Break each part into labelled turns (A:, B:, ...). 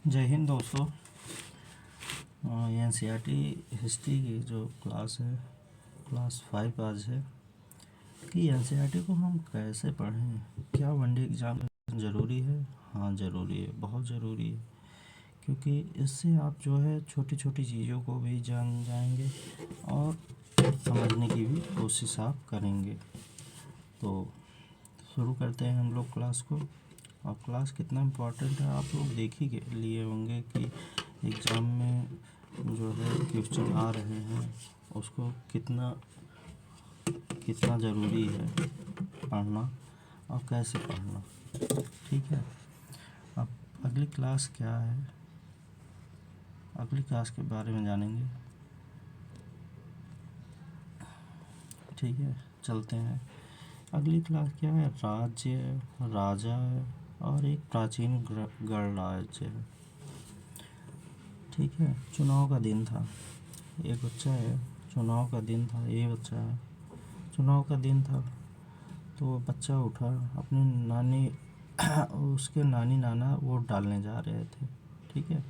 A: जय हिंद दोस्तों। ये एनसीईआरटी हिस्ट्री की जो क्लास है, क्लास 5 आज है कि एनसीईआरटी को हम कैसे पढ़ें। क्या वनडे एग्ज़ाम ज़रूरी है? हाँ ज़रूरी है, बहुत ज़रूरी है, क्योंकि इससे आप जो है छोटी छोटी चीज़ों को भी जान जाएंगे और समझने की भी कोशिश आप करेंगे। तो शुरू करते हैं हम लोग क्लास को। और क्लास कितना इम्पोर्टेंट है आप लोग देख ही लिए होंगे कि एग्ज़ाम में जो है क्वेश्चन आ रहे हैं उसको कितना कितना ज़रूरी है पढ़ना और कैसे पढ़ना। ठीक है, अब अगली क्लास क्या है, अगली क्लास के बारे में जानेंगे। ठीक है, चलते हैं। अगली क्लास क्या है? राज्य, राजा और एक प्राचीन गणराज्य है। ठीक है, चुनाव का दिन था। एक बच्चा है, चुनाव का दिन था, ये बच्चा है, चुनाव का दिन था तो वो बच्चा उठा, अपनी नानी उसके नानी नाना वोट डालने जा रहे थे। ठीक है,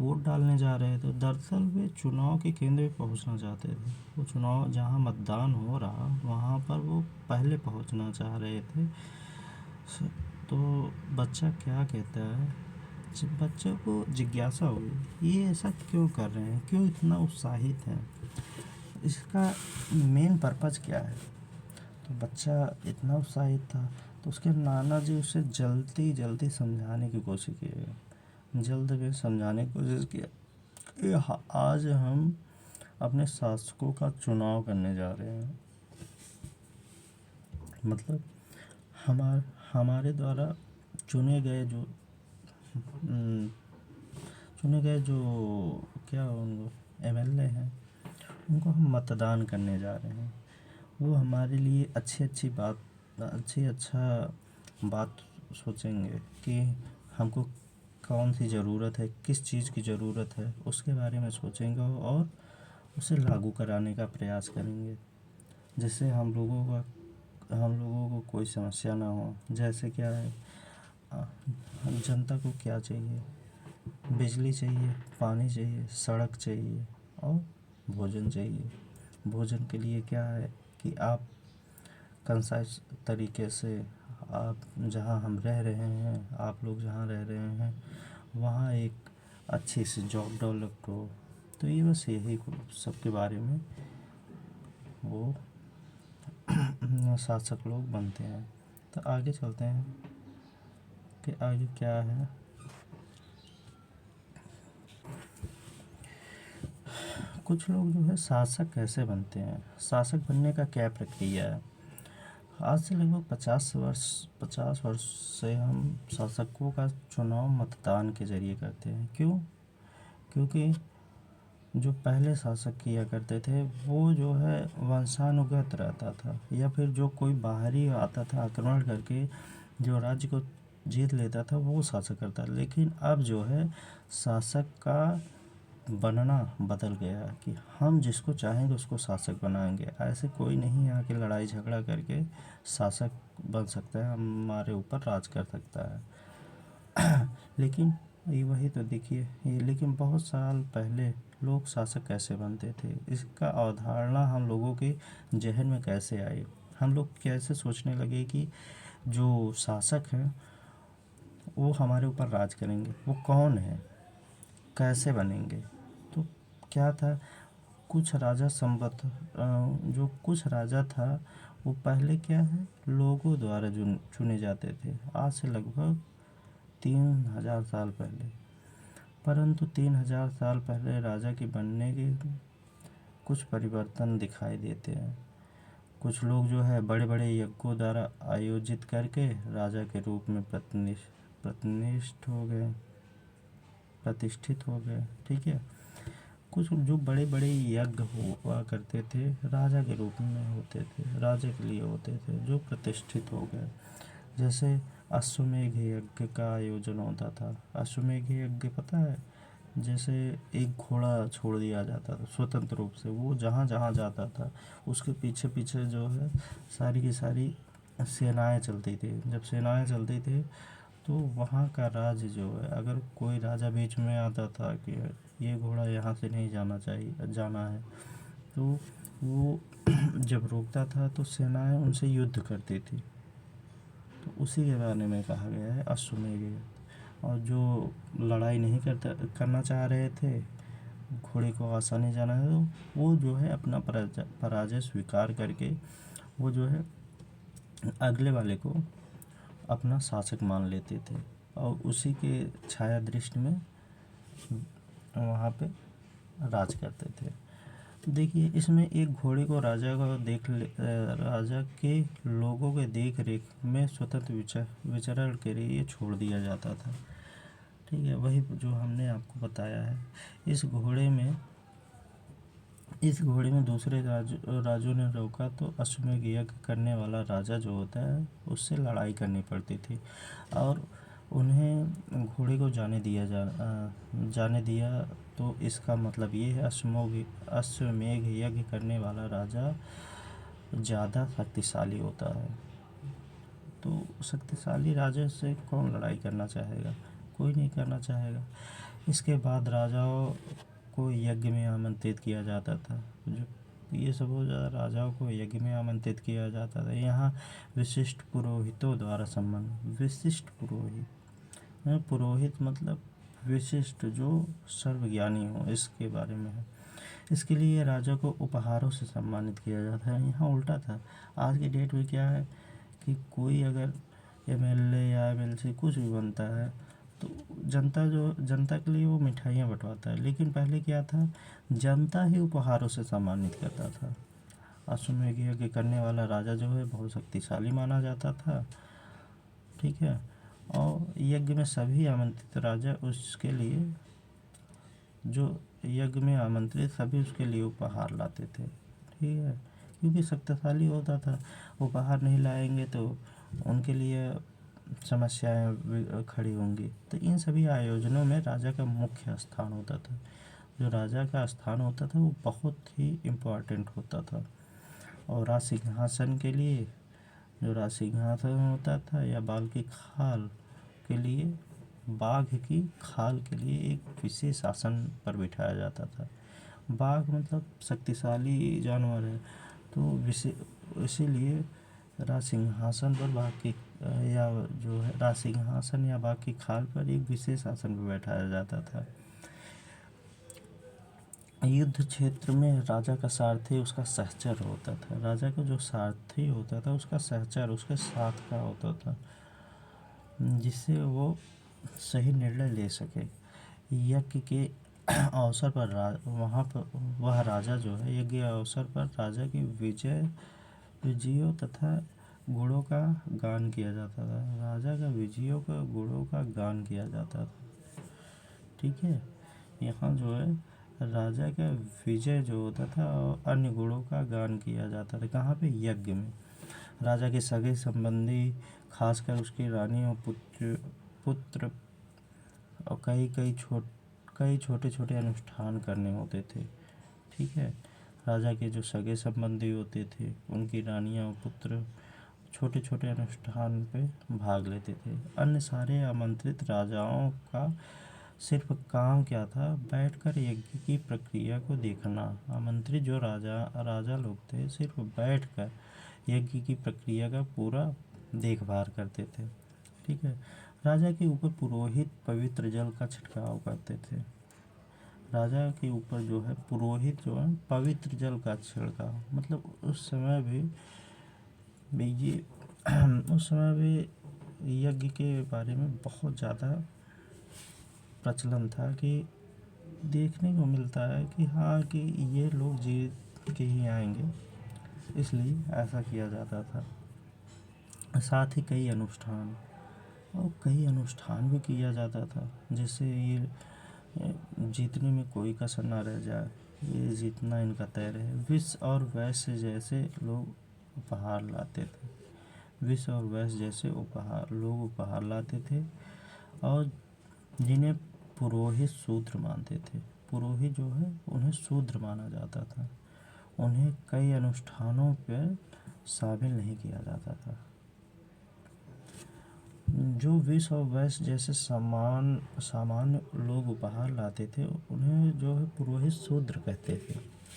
A: वोट डालने जा रहे थे, दरअसल वे चुनाव के केंद्र पे पहुंचना चाहते थे। वो चुनाव जहां मतदान हो रहा वहां पर वो पहले पहुंचना चाह रहे थे। तो बच्चा क्या कहता है, जब बच्चे को जिज्ञासा हुई ये ऐसा क्यों कर रहे हैं, क्यों इतना उत्साहित है, इसका मेन पर्पज़ क्या है। तो बच्चा इतना उत्साहित था तो उसके नाना जी उसे जल्दी जल्दी समझाने की कोशिश किए, जल्द में समझाने की कोशिश किया कि आज हम अपने शासकों का चुनाव करने जा रहे हैं। मतलब हमारे हमारे द्वारा चुने गए जो चुने गए जो क्या उनको एमएलए हैं उनको हम मतदान करने जा रहे हैं। वो हमारे लिए अच्छा बात सोचेंगे कि हमको कौन सी ज़रूरत है, किस चीज़ की ज़रूरत है, उसके बारे में सोचेंगे और उसे लागू कराने का प्रयास करेंगे, जिससे हम लोगों को कोई समस्या ना हो। जैसे क्या है, जनता को क्या चाहिए, बिजली चाहिए, पानी चाहिए, सड़क चाहिए और भोजन चाहिए। भोजन के लिए क्या है कि आप कंसाइज तरीके से आप जहाँ हम रह रहे हैं, आप लोग जहाँ रह रहे हैं वहाँ एक अच्छी सी जॉब डेवलप हो। तो ये बस यही सबके बारे में वो शासक लोग बनते हैं। तो आगे चलते हैं कि आगे क्या है। कुछ लोग जो है शासक कैसे बनते हैं, शासक बनने का क्या प्रक्रिया है। आज से लगभग 50 वर्ष से हम शासकों का चुनाव मतदान के जरिए करते हैं। क्यों? क्योंकि जो पहले शासक किया करते थे वो जो है वंशानुगत रहता था, या फिर जो कोई बाहरी आता था आक्रमण करके जो राज्य को जीत लेता था वो शासक करता। लेकिन अब जो है शासक का बनना बदल गया है कि हम जिसको चाहेंगे उसको शासक बनाएंगे। ऐसे कोई नहीं यहाँ के लड़ाई झगड़ा करके शासक बन सकता है, हमारे ऊपर राज कर सकता है। लेकिन ये वही तो देखिए ये, लेकिन बहुत साल पहले लोग शासक कैसे बनते थे, इसका अवधारणा हम लोगों के जहन में कैसे आई। हम लोग कैसे सोचने लगे कि जो शासक हैं वो हमारे ऊपर राज करेंगे, वो कौन है, कैसे बनेंगे। तो क्या था, कुछ राजा जो कुछ राजा था वो पहले क्या है लोगों द्वारा चुने जाते थे, आज से लगभग 3000 साल पहले। परंतु 3000 साल पहले राजा के बनने के कुछ परिवर्तन दिखाई देते हैं। कुछ लोग जो है बड़े बड़े यज्ञों द्वारा आयोजित करके राजा के रूप में प्रतिष्ठित हो गए। ठीक है, कुछ जो बड़े बड़े यज्ञ हुआ करते थे राजा के रूप में होते थे, राजा के लिए होते थे, जो प्रतिष्ठित हो गए। जैसे अश्वमेध यज्ञ का आयोजन होता था। अश्वमेध यज्ञ पता है, जैसे एक घोड़ा छोड़ दिया जाता था स्वतंत्र रूप से, वो जहाँ जहाँ जाता था उसके पीछे पीछे जो है सारी की सारी सेनाएं चलती थी। जब सेनाएं चलती थी तो वहाँ का राज जो है, अगर कोई राजा बीच में आता था कि ये घोड़ा यहाँ से नहीं जाना चाहिए, जाना है, तो वो जब रोकता था तो सेनाएं उनसे युद्ध करती थी। तो उसी के बारे में कहा गया है अश्वमेध युद्ध। और जो लड़ाई नहीं करना चाह रहे थे, घोड़े को आसानी जाना है, तो वो जो है अपना पराजय स्वीकार करके वो जो है अगले वाले को अपना शासक मान लेते थे और उसी के छाया दृष्टि में वहाँ पे राज करते थे। देखिए, इसमें एक घोड़े को राजा के लोगों के देख रेख में स्वतंत्र विचरण के लिए छोड़ दिया जाता था। ठीक है, वही जो हमने आपको बताया है। इस घोड़े में दूसरे राजों ने रोका तो अश्वमेध यज्ञ करने वाला राजा जो होता है उससे लड़ाई करनी पड़ती थी और उन्हें घोड़े को जाने दिया। तो इसका मतलब ये है अश्वमेध यज्ञ करने वाला राजा ज़्यादा शक्तिशाली होता है। तो शक्तिशाली राजा से कौन लड़ाई करना चाहेगा? कोई नहीं करना चाहेगा। इसके बाद राजाओं को यज्ञ में आमंत्रित किया जाता था। जो ये सब हो जाता, राजाओं को यज्ञ में आमंत्रित किया जाता था। यहाँ विशिष्ट पुरोहितों द्वारा सम्मान। विशिष्ट पुरोहित मतलब विशिष्ट, जो सर्वज्ञानी हो, इसके बारे में है। इसके लिए राजा को उपहारों से सम्मानित किया जाता है। यहाँ उल्टा था। आज की डेट में क्या है कि कोई अगर एमएलए या एमएलसी कुछ भी बनता है तो जनता के लिए वो मिठाइयाँ बंटवाता है, लेकिन पहले क्या था, जनता ही उपहारों से सम्मानित करता था। अश्वमेध यज्ञ करने वाला राजा जो है बहुत शक्तिशाली माना जाता था। ठीक है, और यज्ञ में सभी आमंत्रित राजा उसके लिए जो यज्ञ में आमंत्रित सभी उसके लिए उपहार लाते थे। ठीक है, क्योंकि शक्तिशाली होता था। उपहार नहीं लाएंगे तो उनके लिए समस्याएं खड़ी होंगी। तो इन सभी आयोजनों में राजा का मुख्य स्थान होता था। जो राजा का स्थान होता था वो बहुत ही इम्पोर्टेंट होता था। और राज सिंहासन के लिए जो राज सिंहासन होता था या बाघ की खाल के लिए एक विशेष आसन पर बिठाया जाता था। बाघ मतलब शक्तिशाली जानवर है, तो इसीलिए राज सिंहासन पर बाघ की खाल पर एक विशेष आसन पर बैठाया जाता था। युद्ध क्षेत्र में राजा का सारथी उसका सहचर होता था। राजा का जो सारथी होता था उसका सहचर उसके साथ का होता था, जिससे वो सही निर्णय ले सके। यज्ञ के अवसर पर वह राजा जो है, यज्ञ अवसर पर राजा की विजयों तथा गुणों का गान किया जाता था। राजा का विजयों का गुणों का गान किया जाता था। ठीक है, यहाँ जो है राजा का विजय जो होता था और अन्य गुणों का गान किया जाता था। कहाँ पे? यज्ञ में। राजा के सगे संबंधी, खासकर उसकी रानी और पुत्र और कई छोटे छोटे अनुष्ठान करने होते थे। ठीक है, राजा के जो सगे संबंधी होते थे उनकी रानियां और पुत्र छोटे छोटे अनुष्ठान पे भाग लेते थे। अन्य सारे आमंत्रित राजाओं का सिर्फ काम क्या था? बैठकर यज्ञ की प्रक्रिया को देखना। आमंत्रित जो राजा लोग थे सिर्फ बैठकर यज्ञ की प्रक्रिया का पूरा देखभाल करते थे। ठीक है, राजा के ऊपर पुरोहित पवित्र जल का छिड़काव करते थे। राजा के ऊपर जो है पुरोहित जो है पवित्र जल का छिड़काव, मतलब उस समय भी यज्ञ के बारे में बहुत ज़्यादा प्रचलन था कि देखने को मिलता है कि हाँ कि ये लोग जीत के ही आएंगे, इसलिए ऐसा किया जाता था। साथ ही कई अनुष्ठान भी किया जाता था, जिससे ये जीतने में कोई कसर ना रह जाए, ये जीतना इनका तय रहे। विष और वैश्य जैसे लोग उपहार लाते थे और जिन्हें पुरोहित शूद्र मानते थे। पुरोहित जो है उन्हें शूद्र माना जाता था। उन्हें कई अनुष्ठानों पर शामिल नहीं किया जाता था। जो विष और वैश्य जैसे सामान्य लोग उपहार लाते थे उन्हें जो है पुरोहित शूद्र कहते थे।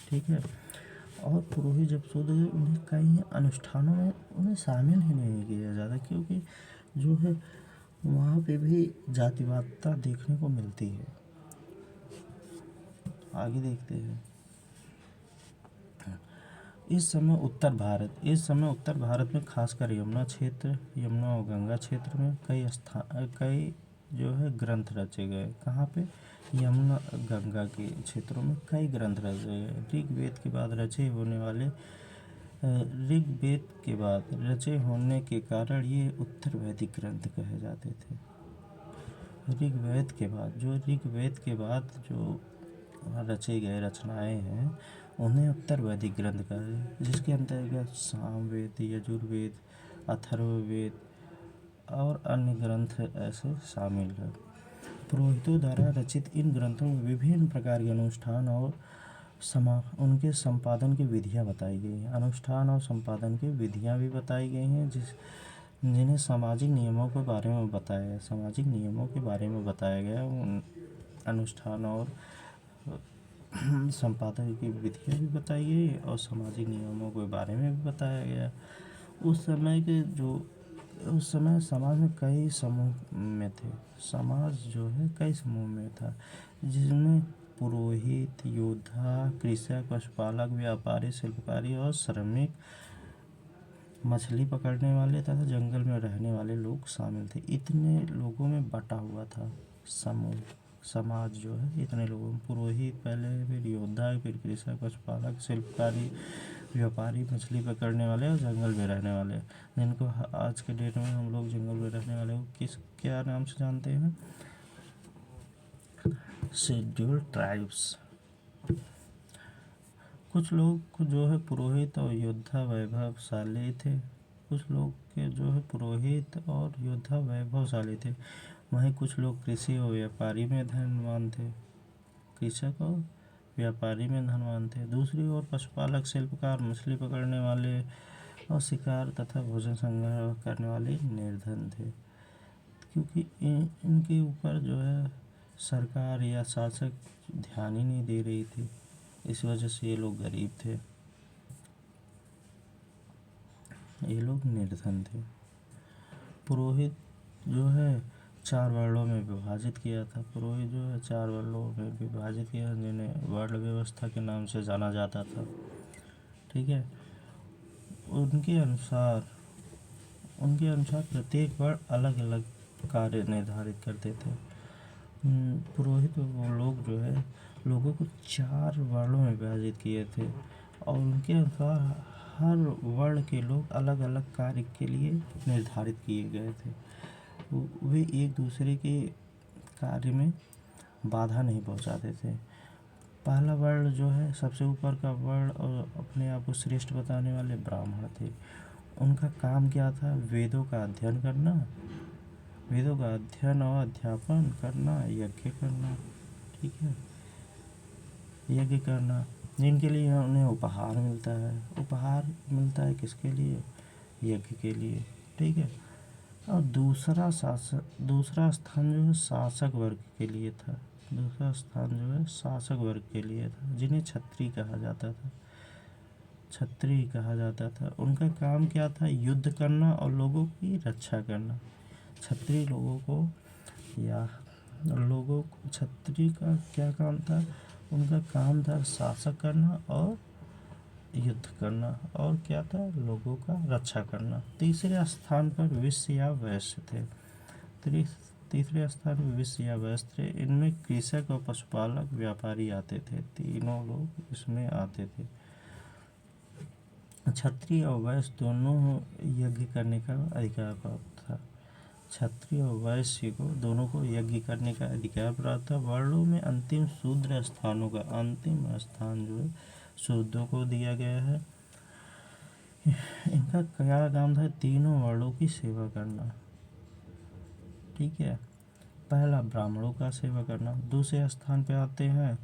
A: ठीक है। और पुरोहित जब शूद्र उन्हें कई अनुष्ठानों में उन्हें शामिल ही नहीं किया जाता, क्योंकि जो है वहाँ पे भी जातिवादिता देखने को मिलती है। आगे देखते हैं। इस समय उत्तर भारत में खासकर यमुना और गंगा क्षेत्र में कई जो है ग्रंथ रचे गए। कहाँ पे? यमुना गंगा के क्षेत्रों में कई ग्रंथ रचे गए। ऋग्वेद के बाद रचे होने के कारण ये उत्तर वैदिक ग्रंथ कहे जाते थे। ऋग्वेद के बाद जो रचे गए रचनाएं हैं उन्हें उत्तर वैदिक ग्रंथ कहा है, जिसके अंतर्गत सामवेद, यजुर्वेद, अथर्ववेद और अन्य ग्रंथ ऐसे शामिल हैं। पुरोहितों द्वारा रचित इन ग्रंथों में विभिन्न प्रकार के अनुष्ठान और उनके संपादन की विधियाँ बताई गई हैं। अनुष्ठान और संपादन की विधियाँ भी बताई गई हैं जिन्हें सामाजिक नियमों के बारे में बताया गया। उन अनुष्ठान और संपादन की विधियाँ भी बताई गई और सामाजिक नियमों के बारे में भी बताया गया। उस समय समाज में कई समूह में थे। समाज जो है कई समूह में था, जिसमें पुरोहित, योद्धा, कृषक, पशुपालक, व्यापारी, शिल्पकारी और श्रमिक, मछली पकड़ने वाले तथा जंगल में रहने वाले लोग शामिल थे। इतने लोगों में बटा हुआ था समाज जो है इतने लोगों में। पुरोहित पहले, फिर योद्धा, फिर कृषक, पशुपालक, शिल्पकारी, व्यापारी, मछली पकड़ने वाले और जंगल में रहने वाले, जिनको आज के डेट में हम लोग जंगल में रहने वाले को क्या नाम से जानते हैं? Scheduled tribes. कुछ लोग जो है पुरोहित और योद्धा वैभवशाली थे। वहीं कुछ लोग कृषि और व्यापारी में धनवान थे। दूसरी ओर पशुपालक, शिल्पकार, मछली पकड़ने वाले और शिकार तथा भोजन संग्रह करने वाले निर्धन थे, क्योंकि इनके ऊपर जो है सरकार या शासक ध्यान ही नहीं दे रही थी। इस वजह से ये लोग गरीब थे, ये लोग निर्धन थे। पुरोहित जो है 4 वर्णों में विभाजित किया था। जिन्हें वर्ण व्यवस्था के नाम से जाना जाता था। ठीक है। उनके अनुसार प्रत्येक वर्ण अलग अलग कार्य निर्धारित करते थे। पुरोहित वो लोग जो है लोगों को 4 वर्णों में विभाजित किए थे और उनके अनुसार हर वर्ण के लोग अलग अलग कार्य के लिए निर्धारित किए गए थे। वे एक दूसरे के कार्य में बाधा नहीं पहुंचाते थे। पहला वर्ण जो है सबसे ऊपर का वर्ण और अपने आप को श्रेष्ठ बताने वाले ब्राह्मण थे। उनका काम क्या था? वेदों का अध्ययन और अध्यापन करना, यज्ञ करना। ठीक है। यज्ञ करना, जिनके लिए उन्हें उपहार मिलता है किसके लिए? यज्ञ के लिए। ठीक है। और दूसरा स्थान जो है शासक वर्ग के लिए था। जिन्हें क्षत्रिय कहा जाता था। उनका काम क्या था? युद्ध करना और लोगों की रक्षा करना। क्षत्रिय का क्या काम था? उनका काम था शासक करना और युद्ध करना, और क्या था? लोगों का रक्षा करना। तीसरे स्थान पर विश्य या वैश्य थे। इनमें कृषक और पशुपालक, व्यापारी आते थे। तीनों लोग इसमें आते थे। क्षत्रिय और वैश्य दोनों यज्ञ करने का अधिकार प्राप्त था। क्षत्रिय और वैश्य को दोनों को यज्ञ करने का अधिकार प्राप्त था। वर्णों में अंतिम शूद्र स्थानों का अंतिम स्थान जो है शूद्रों को दिया गया है। इनका क्या काम था? तीनों वर्णों की सेवा करना। ठीक है। पहला ब्राह्मणों का सेवा करना, दूसरे स्थान पे आते हैं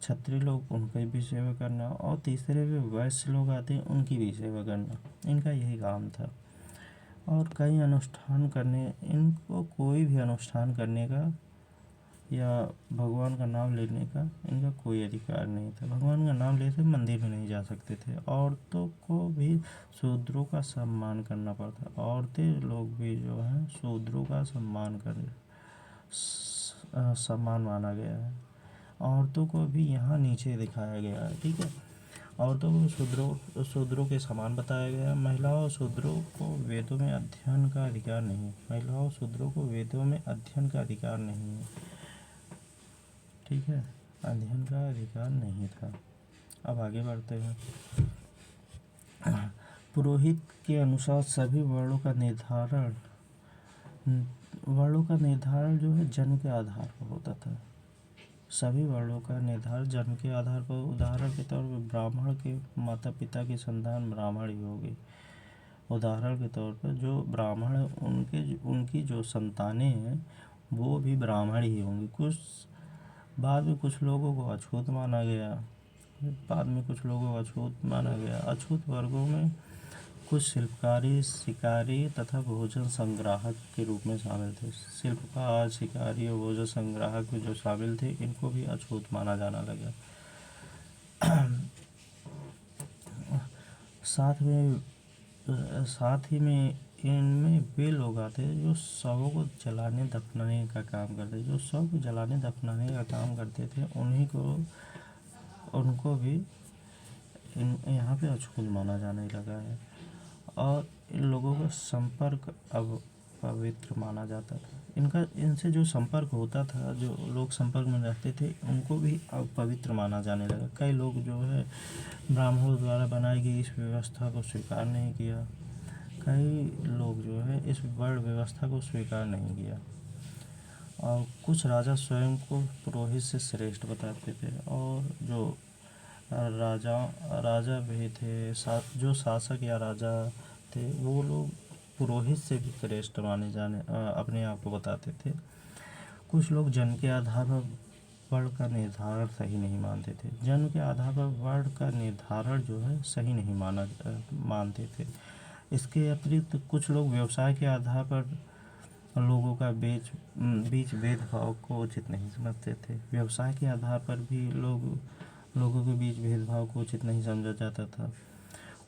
A: क्षत्रिय लोग, उनकी भी सेवा करना, और तीसरे पे वैश्य लोग आते हैं, उनकी भी सेवा करना। इनका यही काम था। और कई अनुष्ठान करने, इनको कोई भी अनुष्ठान करने का या भगवान का नाम लेने का इनका कोई अधिकार नहीं था। भगवान का नाम लेते मंदिर में नहीं जा सकते थे। औरतों को भी शूद्रों का सम्मान करना पड़ता। औरतें लोग भी जो हैं शूद्रों का सम्मान माना गया है। औरतों को भी यहाँ नीचे दिखाया गया है। ठीक है, औरतों को शूद्रों के समान बताया गया है। महिलाओं और शूद्रों को वेदों में अध्ययन का अधिकार नहीं। महिलाओं और शूद्रों को वेदों में अध्ययन का अधिकार नहीं है। ठीक है, अध्ययन का अधिकार नहीं था। अब आगे बढ़ते हैं। पुरोहित के अनुसार सभी वर्णों का निर्धारण जो है जन्म के आधार पर होता था। सभी वर्णों का निर्धारण जन्म के आधार पर। उदाहरण के तौर पर ब्राह्मण के माता पिता की संतान ब्राह्मण ही होगी। उदाहरण के तौर पर जो ब्राह्मण है उनकी जो संतानें हैं वो भी ब्राह्मण ही होंगी। बाद में कुछ लोगों को अछूत माना गया। अछूत वर्गों में कुछ शिल्पकारी, शिकारी तथा भोजन संग्राहक के रूप में शामिल थे। शिल्पकार, शिकारी और भोजन संग्राहक जो शामिल थे इनको भी अछूत माना जाने लगा। साथ ही में इनमें वे लोग आते हैं जो शवों को जलाने दफनाने का काम करते थे। उनको भी यहाँ पे अछूत माना जाने लगा है। और इन लोगों का संपर्क अब पवित्र माना जाता था। इनसे जो संपर्क होता था, जो लोग संपर्क में रहते थे उनको भी अब पवित्र माना जाने लगा। कई लोग जो है ब्राह्मणों द्वारा बनाई गई इस व्यवस्था को स्वीकार नहीं किया। इस वर्ण व्यवस्था को स्वीकार नहीं किया। और कुछ राजा स्वयं को पुरोहित से श्रेष्ठ बताते थे। और जो राजा भी थे, जो शासक या राजा थे वो लोग पुरोहित से भी श्रेष्ठ अपने आप को बताते थे। कुछ लोग जन्म के आधार पर वर्ण का निर्धारण सही नहीं मानते थे। जन्म के आधार पर वर्ण का निर्धारण जो है सही नहीं मानते थे। इसके अतिरिक्त कुछ लोग व्यवसाय के आधार पर लोगों का बीच भेदभाव को उचित नहीं समझते थे। व्यवसाय के आधार पर भी लोगों के बीच भेदभाव को उचित नहीं समझा जाता था।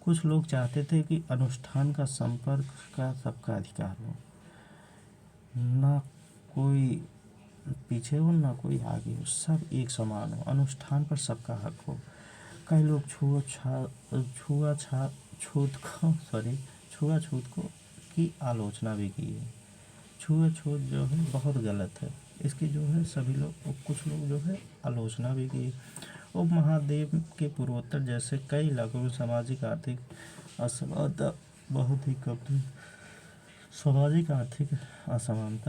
A: कुछ लोग चाहते थे कि अनुष्ठान का संपर्क का सबका अधिकार हो, ना कोई पीछे हो ना कोई आगे हो, सब एक समान हो, अनुष्ठान पर सबका हक हो। कई लोग छुआछूत की आलोचना भी की है। छुआछूत जो है बहुत गलत है। इसकी जो है कुछ लोग जो है आलोचना भी की। उपमहाद्वीप के पूर्वोत्तर जैसे कई इलाकों में सामाजिक आर्थिक असमानता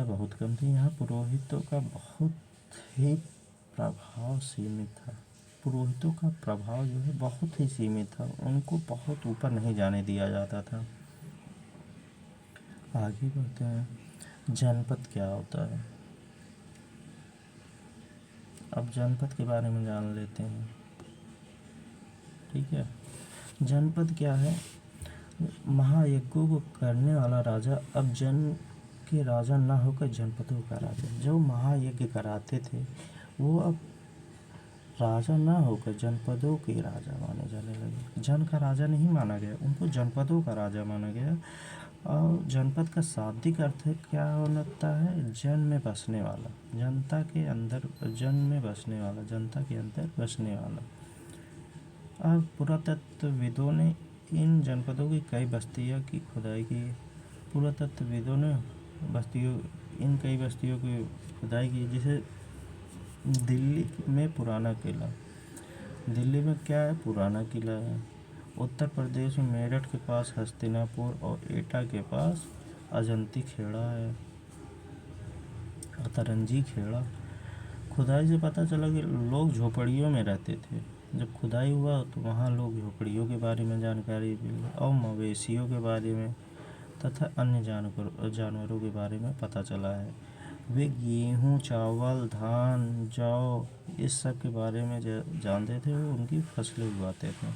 A: बहुत कम थी। यहाँ पुरोहितों का बहुत ही प्रभाव सीमित था। पुरोहितों का प्रभाव जो है बहुत ही सीमित था। उनको बहुत ऊपर नहीं जाने दिया जाता था। आगे बढ़ते हैं। जनपद क्या होता है? अब जनपद के बारे में जान लेते हैं। ठीक है, जनपद क्या है? महायज्ञों को करने वाला राजा अब जन के राजा न होकर जनपदों का राजा। जो महायज्ञ कराते थे वो अब राजा न होकर जनपदों के राजा माने जाने लगे। जन का राजा नहीं माना गया, उनको जनपदों का राजा माना गया। और जनपद का शाब्दिक अर्थ क्या होता है? जन में बसने वाला, जनता के अंदर बसने वाला। अब पुरातत्वविदों ने इन जनपदों की कई बस्तियों की खुदाई की। इन कई बस्तियों की खुदाई की। जैसे दिल्ली में पुराना किला। दिल्ली में क्या है? पुराना किला है। उत्तर प्रदेश में मेरठ के पास हस्तिनापुर और एटा के पास अजंती खेड़ा है, अतरंजी खेड़ा। खुदाई से पता चला कि लोग झोपड़ियों में रहते थे। जब खुदाई हुआ तो वहाँ लोग झोपड़ियों के बारे में जानकारी मिली और मवेशियों के बारे में तथा अन्य जानवरों के बारे में पता चला है। वे गेहूँ, चावल, धान, जौ इस सब के बारे में जानते थे। वो उनकी फसलें उगाते थे।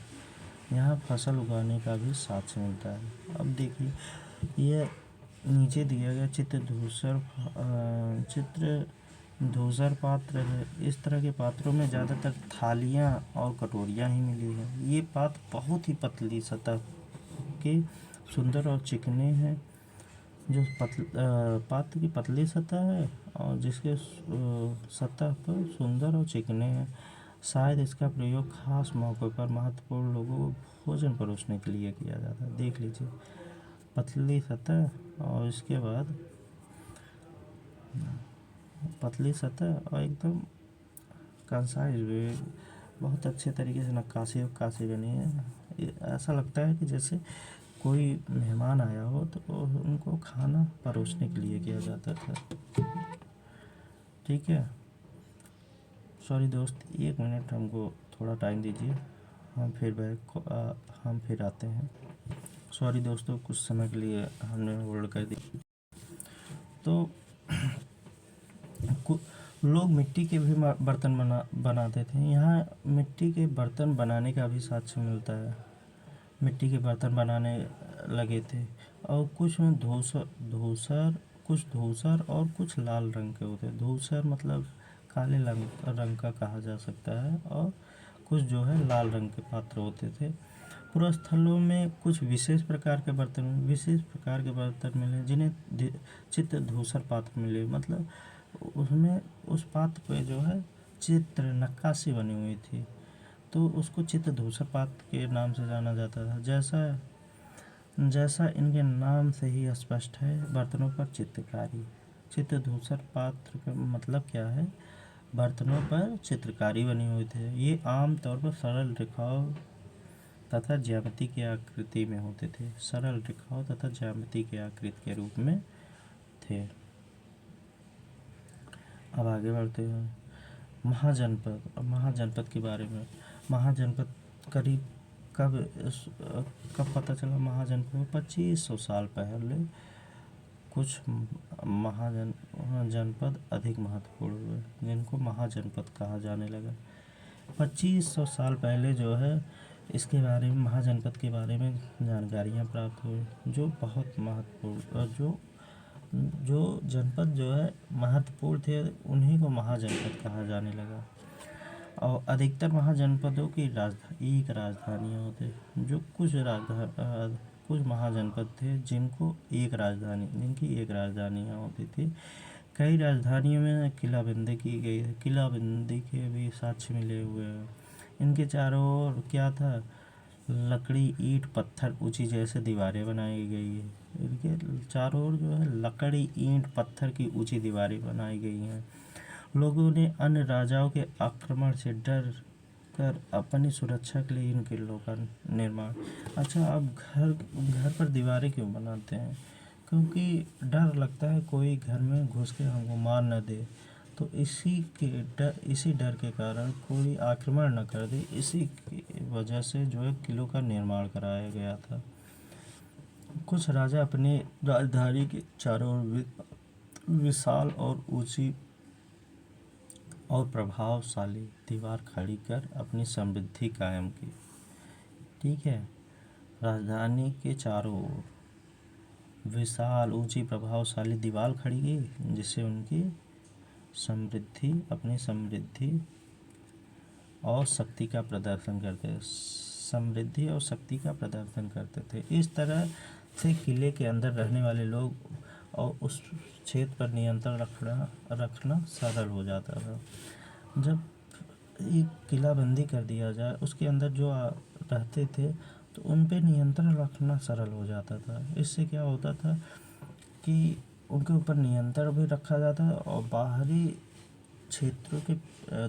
A: यहाँ फसल उगाने का भी साक्ष्य मिलता है। अब देखिए, ये नीचे दिया गया चित्र धूसर पात्र है। इस तरह के पात्रों में ज़्यादातर थालियाँ और कटोरियाँ ही मिली हैं। ये पात्र बहुत ही पतली सतह के सुंदर और चिकने हैं। जो पात्र की पतली सतह है और जिसके सतह पर सुंदर और चिकने हैं। शायद इसका प्रयोग खास मौक़ों पर महत्वपूर्ण लोगों को भोजन परोसने के लिए किया जाता है। देख लीजिए, पतली सतह और इसके बाद पतली सतह और एकदम कंसाइज वे, बहुत अच्छे तरीके से नक्काशी बनी है। ऐसा लगता है कि जैसे कोई मेहमान आया हो तो उनको खाना परोसने के लिए किया जाता था। ठीक है, सॉरी दोस्त, 1 मिनट हमको थोड़ा टाइम दीजिए, हम फिर आते हैं। सॉरी दोस्तों, कुछ समय के लिए हमने होल्ड कर दी। तो लोग मिट्टी के भी बर्तन बनाते थे। यहाँ मिट्टी के बर्तन बनाने का भी साक्ष्य मिलता है। मिट्टी के बर्तन बनाने लगे थे और कुछ में धूसर और कुछ लाल रंग के होते। धूसर मतलब काले रंग का कहा जा सकता है और कुछ जो है लाल रंग के पात्र होते थे। पुरास्थलों में कुछ विशेष प्रकार के बर्तन मिले जिन्हें चित्र धूसर पात्र मिले। मतलब उसमें उस पात्र पे जो है चित्र नक्काशी बनी हुई थी, तो उसको चित्र धूसर पात्र के नाम से जाना जाता था। जैसा इनके नाम से ही स्पष्ट है, बर्तनों पर चित्रकारी। चित्र धूसर पात्र का मतलब क्या है? बर्तनों पर चित्रकारी बनी हुई थी। ये आम तौर पर सरल रेखाओं तथा ज्यामिति की आकृति में होते थे। सरल रेखाओं तथा ज्यामिति की आकृति के रूप में थे। अब आगे बढ़ते हैं। महाजनपद के बारे में। महाजनपद कब पता चला? महाजनपद 2500 साल पहले कुछ महाजनपद अधिक महत्वपूर्ण हुए, जिनको महाजनपद कहा जाने लगा। 2500 साल पहले जो है इसके बारे में, महाजनपद के बारे में जानकारियाँ प्राप्त हुई, जो बहुत महत्वपूर्ण, जो जनपद जो है महत्वपूर्ण थे उन्हीं को महाजनपद कहा जाने लगा। और अधिकतर महाजनपदों की एक राजधानियाँ होते, जो कुछ महाजनपद थे जिनकी एक राजधानियाँ होती थी। कई राजधानियों में किलाबंदी की गई है। किलाबंदी के भी साक्ष्य मिले हुए हैं। इनके चारों ओर क्या था? लकड़ी, ईंट, पत्थर, ऊंची जैसे दीवारें बनाई गई है। इनके चारों ओर जो है लकड़ी, ईंट, पत्थर की ऊंची दीवारें बनाई गई हैं। लोगों ने अन्य राजाओं के आक्रमण से डर कर अपनी सुरक्षा के लिए इन किलों का निर्माण। अच्छा, अब घर पर दीवारें क्यों बनाते हैं? क्योंकि डर लगता है कोई घर में घुस के हमको मार न दे, तो इसी डर के कारण कोई आक्रमण न कर दे, इसी की वजह से जो है किलों का निर्माण कराया गया था। कुछ राजा अपनी राजधानी के चारों ओर विशाल और ऊंची और प्रभावशाली दीवार खड़ी कर अपनी समृद्धि कायम की। ठीक है, राजधानी के चारों ओर विशाल, ऊंची, प्रभावशाली दीवार खड़ी की, जिससे उनकी अपनी समृद्धि और शक्ति का प्रदर्शन करते थे। इस तरह से किले के अंदर रहने वाले लोग और उस क्षेत्र पर नियंत्रण रखना सरल हो जाता था। जब एक किलाबंदी कर दिया जाए, उसके अंदर जो रहते थे तो उन पे नियंत्रण रखना सरल हो जाता था। इससे क्या होता था कि उनके ऊपर नियंत्रण भी रखा जाता था और बाहरी क्षेत्रों के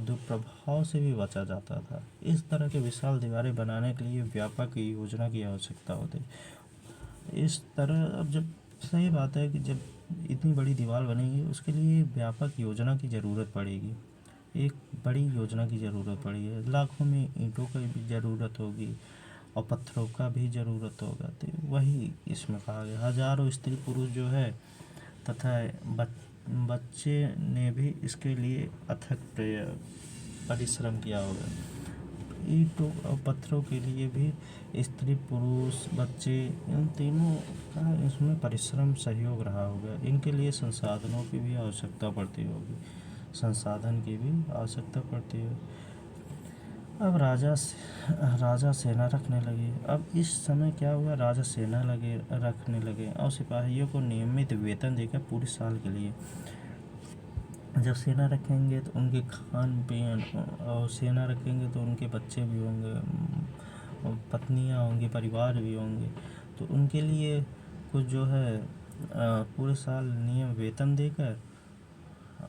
A: दुष्प्रभाव से भी बचा जाता था। इस तरह के विशाल दीवारें बनाने के लिए व्यापक योजना की आवश्यकता होती। इस तरह अब जब सही बात है कि जब इतनी बड़ी दीवार बनेगी, उसके लिए व्यापक योजना की ज़रूरत पड़ेगी। एक बड़ी योजना की ज़रूरत पड़ी है। लाखों में ईंटों की भी ज़रूरत होगी और पत्थरों का भी ज़रूरत होगा। तो वही इसमें कहा गया। हजारों स्त्री पुरुष जो है तथा बच्चे ने भी इसके लिए अथक परिश्रम किया होगा। ईंटों और पत्थरों के लिए भी स्त्री पुरुष बच्चे इन तीनों का इसमें परिश्रम सहयोग रहा होगा। इनके लिए संसाधनों की भी आवश्यकता पड़ती होगी, संसाधन की भी आवश्यकता पड़ती है। अब राजा सेना रखने लगे। अब इस समय क्या हुआ, राजा सेना रखने लगे और सिपाहियों को नियमित वेतन देकर पूरे साल के लिए। जब सेना रखेंगे तो उनके खान पीन, और सेना रखेंगे तो उनके बच्चे भी होंगे, पत्नियां होंगी, परिवार भी होंगे, तो उनके लिए कुछ जो है पूरे साल नियम वेतन देकर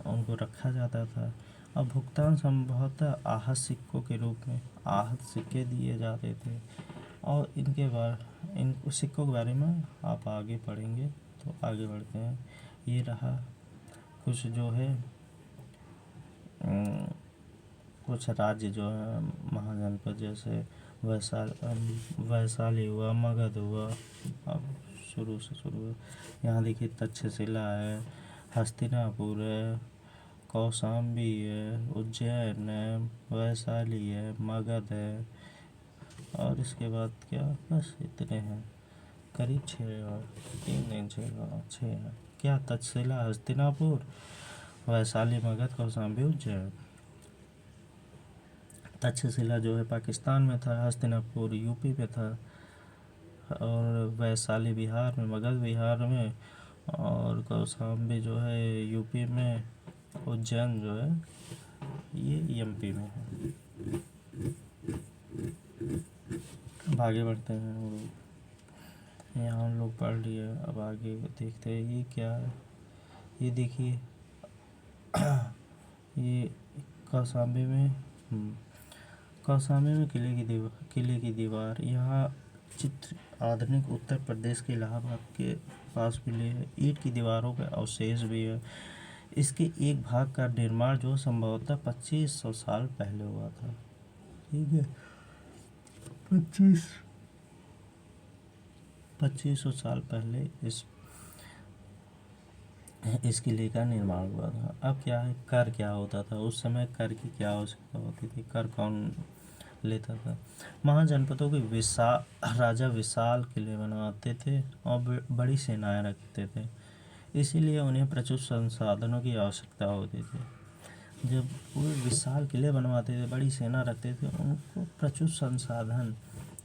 A: उनको रखा जाता था। अब भुगतान संभवतः आहत सिक्कों के रूप में आहत सिक्के दिए जाते थे। और इन सिक्कों के बारे में आप आगे पढ़ेंगे, तो आगे बढ़ते हैं। ये रहा कुछ जो है कुछ राज्य जो है महाजनपद, जैसे वैशाली हुआ, मगध हुआ। अब शुरू है। यहाँ देखिए तक्षशिला है, हस्तिनापुर है, कौशाम्बी है, उज्जैन है, वैशाली है, मगध है, और इसके बाद क्या, बस इतने हैं। करीब 6 और 6 हैं क्या, तक्षशिला, हस्तिनापुर, वैशाली, मगध, कौशाम्बी, उज्जैन। तक्षशिला जो है पाकिस्तान में था, हस्तिनापुर यूपी में था, और वैशाली बिहार में, मगध बिहार में, और कौशाम्बी जो है यूपी में, उज्जैन जो है ये एमपी में है। अब आगे बढ़ते हैं हम लोग। यहाँ हम लोग पढ़ लिए, अब आगे देखते हैं ये क्या है। ये देखिए ये कौशाम्बी में किले की दीवार। यहाँ चित्र आधुनिक उत्तर प्रदेश के इलाहाबाद के पास मिले हैं। ईंट की दीवारों के अवशेष भी है। इसके एक भाग का निर्माण जो संभवतः 2500 साल पहले हुआ था। ठीक है, 2500 साल पहले इस किले का निर्माण हुआ था। अब क्या है, कर क्या होता था उस समय, कर की क्या आवश्यकता होती थी, कर कौन लेता था। महाजनपदों के राजा विशाल किले बनवाते थे और बड़ी सेनाएं रखते थे, इसीलिए उन्हें प्रचुर संसाधनों की आवश्यकता होती थी। जब वो विशाल किले बनवाते थे, बड़ी सेना रखते थे, उनको प्रचुर संसाधन,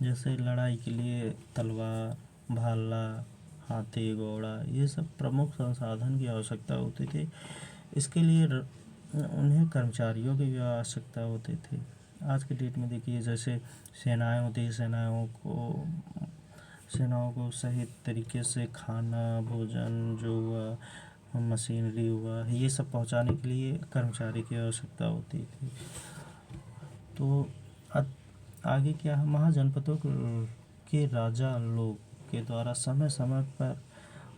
A: जैसे लड़ाई के लिए तलवार, भाला, हाथी, घोड़ा, ये सब प्रमुख संसाधन की आवश्यकता होती थी। इसके लिए उन्हें कर्मचारियों की भी आवश्यकता होती थी। आज के डेट में देखिए, जैसे सेनाएं होती है, सेनाओं को सही तरीके से खाना, भोजन जो हुआ, मशीनरी हुआ, ये सब पहुंचाने के लिए कर्मचारी की आवश्यकता होती थी। तो आगे क्या है, महाजनपदों के राजा लोग के द्वारा समय समय पर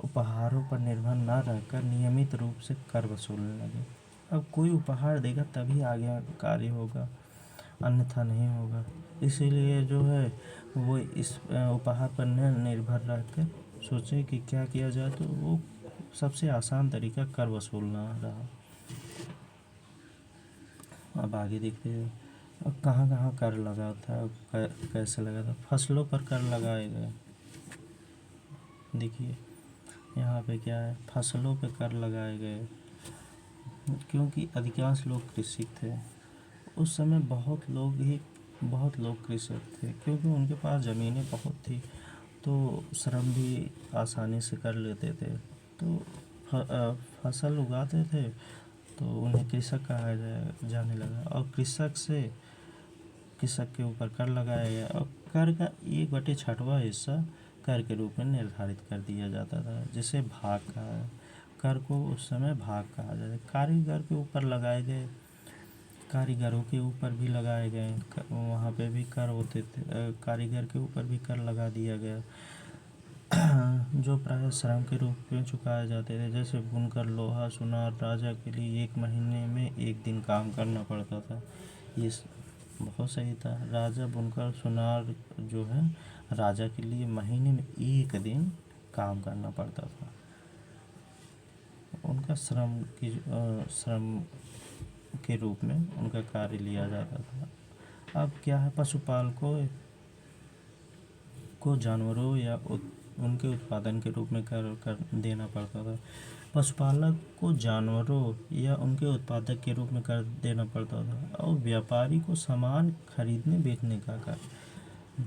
A: उपहारों पर निर्भर न रहकर नियमित रूप से कर वसूलने लगे। अब कोई उपहार देगा तभी आगे कार्य होगा, अन्यथा नहीं होगा। इसीलिए जो है वो इस उपहार पर निर्भर रहकर सोचे कि क्या किया जाए, तो वो सबसे आसान तरीका कर वसूलना रहा। अब आगे देखते हैं, अब कहाँ कहाँ कर लगा था, कैसे लगा था। फसलों पर कर लगाए गए। देखिए यहाँ पे क्या है, फसलों पे कर लगाए गए, क्योंकि अधिकांश लोग कृषि थे उस समय। बहुत लोग कृषक थे, क्योंकि उनके पास ज़मीनें बहुत थी, तो श्रम भी आसानी से कर लेते थे। तो फसल उगाते थे, तो उन्हें कृषक कहा जाने लगा। और कृषक के ऊपर कर लगाया गया, और कर का 1/6वां हिस्सा कर के रूप में निर्धारित कर दिया जाता था, जिसे भाग कहा। कर को उस समय भाग कहा जाता है। कारीगर के ऊपर लगाए गए, कारीगरों के ऊपर भी लगाए गए, वहाँ पे भी कर होते थे। कारीगर के ऊपर भी कर लगा दिया गया, जो प्रायः श्रम के रूप में चुकाए जाते थे। जैसे बुनकर, लोहा, सुनार, राजा के लिए 1 महीने में 1 दिन काम करना पड़ता था। ये बहुत सही था। राजा, बुनकर, सुनार जो है राजा के लिए महीने में 1 दिन काम करना पड़ता था। उनका श्रम के रूप में उनका कार्य लिया जाता था। अब क्या है, पशुपालकों को जानवरों या उनके उत्पादन के रूप में कर देना पड़ता था। पशुपालक को जानवरों या उनके उत्पादक के रूप में कर देना पड़ता था। और व्यापारी को सामान खरीदने बेचने का कर,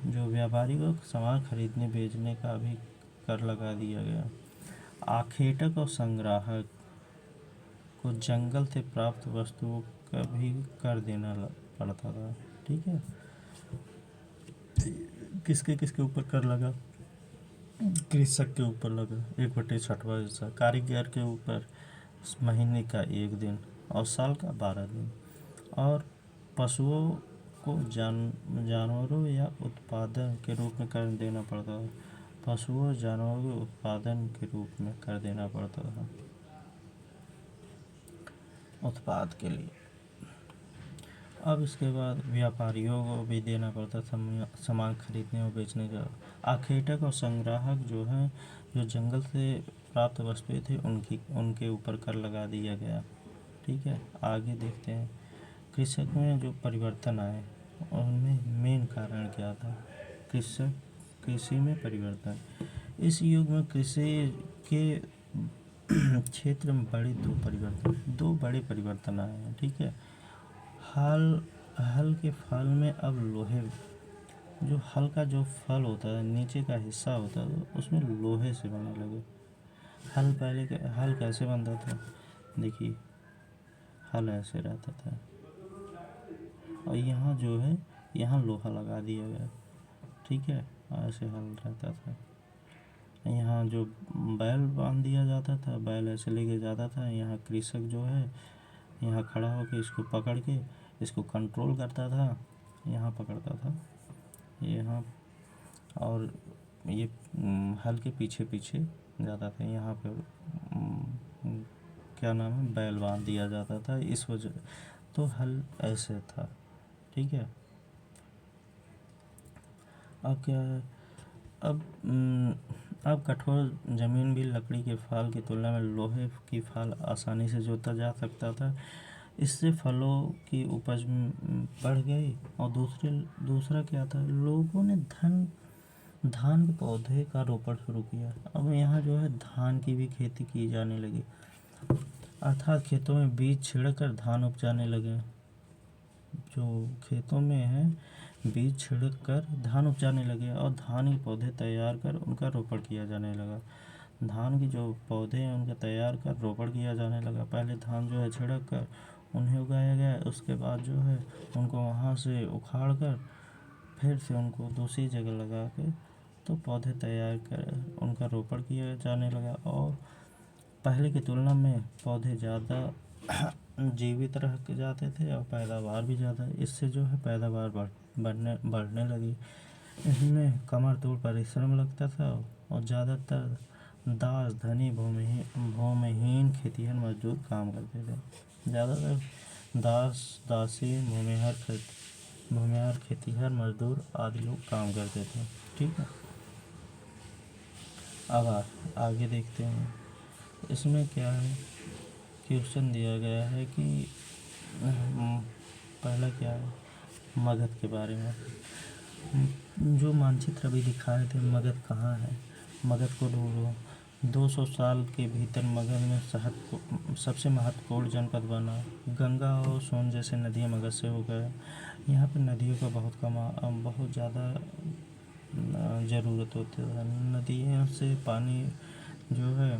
A: जो व्यापारी को सामान खरीदने बेचने का भी कर लगा दिया गया। आखेटक और संग्राहक को जंगल से प्राप्त वस्तुओं का भी कर देना पड़ता था। ठीक है, किसके किसके ऊपर कर लगा? कृषक के ऊपर लगा 1/6वां हिस्सा, कारीगर के ऊपर महीने का 1 दिन और साल का 12 दिन, और पशुओं को जानवरों या उत्पादन के रूप में कर देना पड़ता था। पशुओं जानवरों के उत्पादन के रूप में कर देना पड़ता था, उत्पाद के लिए। अब इसके बाद व्यापारियों को भी देना पड़ता सामान खरीदने और बेचने का। आखेटक और संग्राहक जो हैं, जो जंगल से प्राप्त वस्तुएं थे उनके ऊपर कर लगा दिया गया। ठीक है, आगे देखते हैं। कृषक में जो परिवर्तन आए उनमें मेन कारण क्या था? कृषि में परिवर्तन। इस युग में कृषि के क्षेत्र में दो बड़े परिवर्तन आए हैं। ठीक है, हल के फल में अब लोहे, जो हल का जो फल होता है, नीचे का हिस्सा होता है, तो उसमें लोहे से बनने लगे। हल कैसे बनता था? देखिए, हल ऐसे रहता था और यहाँ जो है, यहाँ लोहा लगा दिया गया। ठीक है, ऐसे हल रहता था। यहाँ जो बैल बांध दिया जाता था, बैल ऐसे लेके जाता था। यहाँ कृषक जो है, यहाँ खड़ा होकर इसको पकड़ के इसको कंट्रोल करता था, यहाँ पकड़ता था यहाँ, और ये हल के पीछे पीछे जाता था। यहाँ पे क्या नाम है, बैल बांध दिया जाता था। इस वजह तो हल ऐसे था। ठीक है, अब क्या है, अब कठोर ज़मीन भी लकड़ी के फाल की तुलना में लोहे की फाल आसानी से जोता जा सकता था। इससे फलों की उपज बढ़ गई। और दूसरा क्या था, लोगों ने धान के पौधे का रोपण शुरू किया। अब यहाँ जो है धान की भी खेती की जाने लगी, अर्थात खेतों में बीज छिड़कर धान उपजाने लगे। जो खेतों में है बीज छिड़क कर धान उपजाने लगे और धान के पौधे तैयार कर उनका रोपण किया जाने लगा। धान के जो पौधे हैं उनका तैयार कर रोपण किया जाने लगा। पहले धान जो है छिड़क कर उन्हें उगाया गया, उसके बाद जो है उनको वहाँ से उखाड़ कर फिर से उनको दूसरी जगह लगा के तो पौधे तैयार कर उनका रोपण किया जाने लगा। और पहले की तुलना में पौधे ज़्यादा जीवित रह के जाते थे और पैदावार भी ज़्यादा, इससे जो है पैदावार बढ़ने लगी। इसमें कमर तोड़ परिश्रम लगता था और ज़्यादातर दास धनी भूमिहीन खेतिहर मजदूर काम करते थे। ज़्यादातर दासी भूमिहार खेतिहर मजदूर आदि लोग काम करते थे। ठीक है, अब आगे देखते हैं। इसमें क्या है, क्वेश्चन दिया गया है कि पहला क्या है, मगध के बारे में। जो मानचित्र अभी दिखाए थे, मगध कहाँ है, मगध को ढूंढो। 200 साल के भीतर मगध में सबसे महत्वपूर्ण जनपद बना। गंगा और सोन जैसे नदियाँ मगध से हो गए। यहाँ पर नदियों का बहुत ज़्यादा ज़रूरत होती है। नदियों से पानी जो है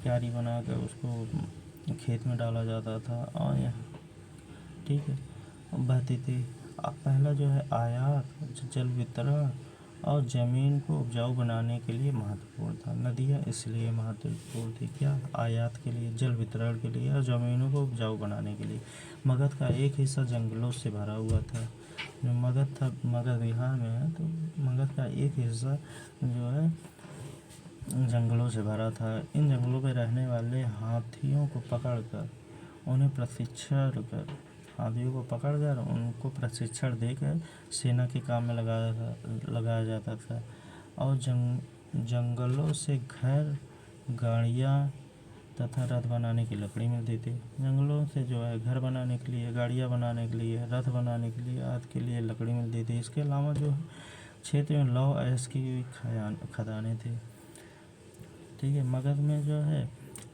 A: क्यारी बना कर उसको खेत में डाला जाता था और यहाँ ठीक है बहती थी। अब पहला जो है आयात जल वितरण और ज़मीन को उपजाऊ बनाने के लिए महत्वपूर्ण था। नदियाँ इसलिए महत्वपूर्ण थी, क्या, आयात के लिए, जल वितरण के लिए और ज़मीनों को उपजाऊ बनाने के लिए। मगध का एक हिस्सा जंगलों से भरा हुआ था। जो मगध था, मगध बिहार में है, तो मगध का एक हिस्सा जो है जंगलों से भरा था। इन जंगलों में रहने वाले हाथियों को पकड़कर उन्हें उनको प्रशिक्षण देकर सेना के काम में लगाया जाता था। और जंगलों से घर, गाड़ियाँ तथा रथ बनाने की लकड़ी मिलती थी। जंगलों से जो है घर बनाने के लिए, गाड़ियाँ बनाने के लिए, रथ बनाने के लिए आदि के लिए लकड़ी मिलती थी। इसके अलावा जो है क्षेत्र में लौह अयस्क की भी खदानें थी। ठीक है, मगध में जो है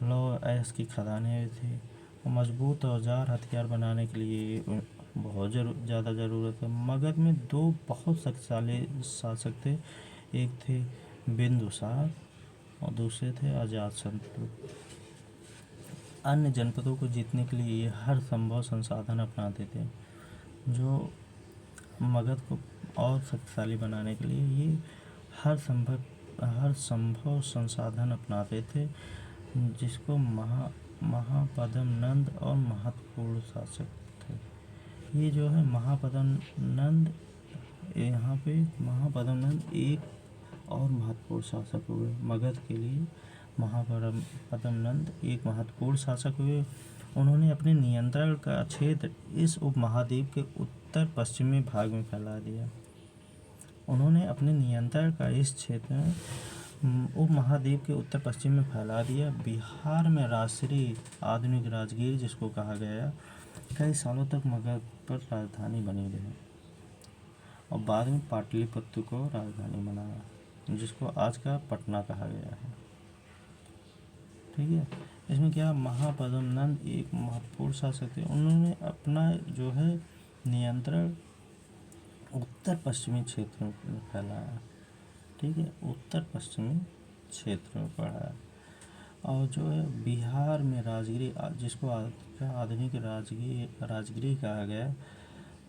A: लौह अयस्क की खदानें थी। मजबूत औजार हथियार बनाने के लिए बहुत ज़्यादा ज़रूरत है। मगध में दो बहुत शक्तिशाली शासक थे, एक थे बिंदुसार और दूसरे थे अजातशत्रु। अन्य जनपदों को जीतने के लिए ये हर संभव संसाधन अपनाते थे। जो मगध को और शक्तिशाली बनाने के लिए ये हर संभव संसाधन अपनाते थे, जिसको महापद्म नंद और महत्वपूर्ण शासक थे। ये जो है महापद्म नंद, यहाँ पे महापद्म नंद एक और महत्वपूर्ण शासक हुए मगध के लिए। महापद्म नंद एक महत्वपूर्ण शासक हुए। उन्होंने अपने नियंत्रण का क्षेत्र इस उपमहाद्वीप के उत्तर पश्चिमी भाग में फैला दिया। उन्होंने अपने नियंत्रण का इस क्षेत्र में उपमहाद्वीप के उत्तर पश्चिम में फैला दिया। बिहार में राजश्री आधुनिक राजगीर जिसको कहा गया, कई सालों तक मगध पर राजधानी बनी रही और बाद में पाटलिपुत्र को राजधानी बनाया, जिसको आज का पटना कहा गया है। ठीक है, इसमें क्या महापद्म नंद एक महत्वपूर्ण शासक थे। उन्होंने अपना जो है नियंत्रण उत्तर पश्चिमी क्षेत्र में फैलाया। ठीक है, उत्तर पश्चिमी क्षेत्र में बढ़ाया और जो है बिहार में राजगिरी जिसको आधुनिक राजगिरी कहा गया,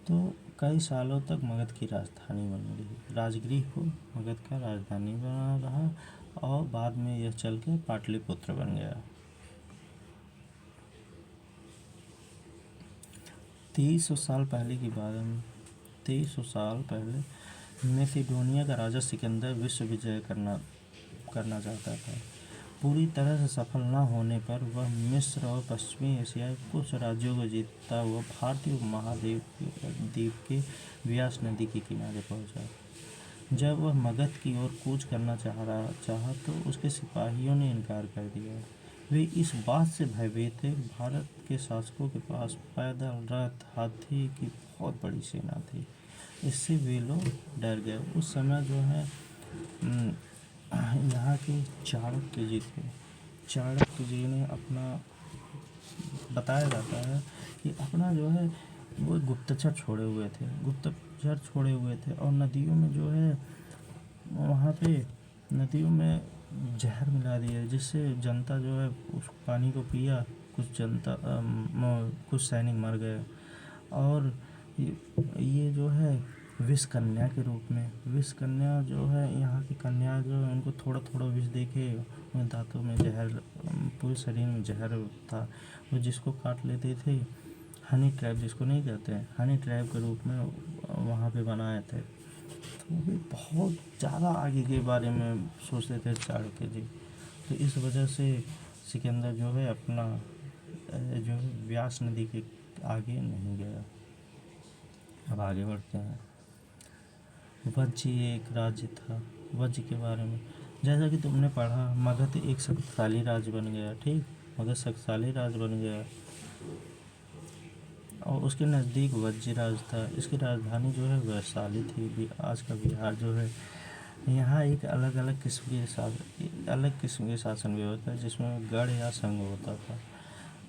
A: तो कई सालों तक मगध की राजधानी बनी रही। राजगिरी को मगध का राजधानी बना रहा और बाद में यह चल के पाटलिपुत्र बन गया। 2300 साल पहले की बात है। 2300 साल पहले मैसिडोनिया का राजा सिकंदर विश्व विजय करना चाहता था। पूरी तरह से सफल न होने पर वह मिस्र और पश्चिमी एशिया के कुछ राज्यों को जीतता हुआ भारतीय उपमहाद्वीप के व्यास नदी के किनारे पहुंचा। जब वह मगध की ओर कूच करना चाहा तो उसके सिपाहियों ने इनकार कर दिया। वे इस बात से भयभीत थे, भारत के शासकों के पास पैदल, रथ, हाथी की बहुत बड़ी सेना थी। इससे वे लोग डर गए। उस समय जो है यहाँ के चाणक्य जी थे। चाणक्य जी ने अपना, बताया जाता है कि अपना जो है वो गुप्तचर छोड़े हुए थे और नदियों में जो है वहाँ पे नदियों में जहर मिला दिया, जिससे जनता जो है उस पानी को पिया। कुछ सैनिक मर गए और ये जो है विष कन्या के रूप में, विष कन्या जो है यहाँ की कन्या जो है उनको थोड़ा थोड़ा विष देके उन दांतों में जहर, पूरे शरीर में जहर था, वो जिसको काट लेते थे। हनी ट्रैप जिसको नहीं कहते हैं, हनी ट्रैप के रूप में वहाँ पे बनाए थे। तो भी बहुत ज़्यादा आगे के बारे में सोचते थे चाणक्य जी। तो इस वजह से सिकंदर जो है अपना जो व्यास नदी के आगे नहीं गया। अब आगे बढ़ते हैं। वज्जी एक राज्य था। वज्जी के बारे में जैसा कि तुमने पढ़ा, मगध एक शक्तिशाली राज्य बन गया। ठीक, मगध शक्तिशाली राज्य बन गया और उसके नज़दीक वज्जीराज था। इसकी राजधानी जो है वैशाली थी। आज का बिहार जो है, यहाँ एक अलग किस्म के शासन व्यवस्था है, जिसमें गढ़ या संघ होता था।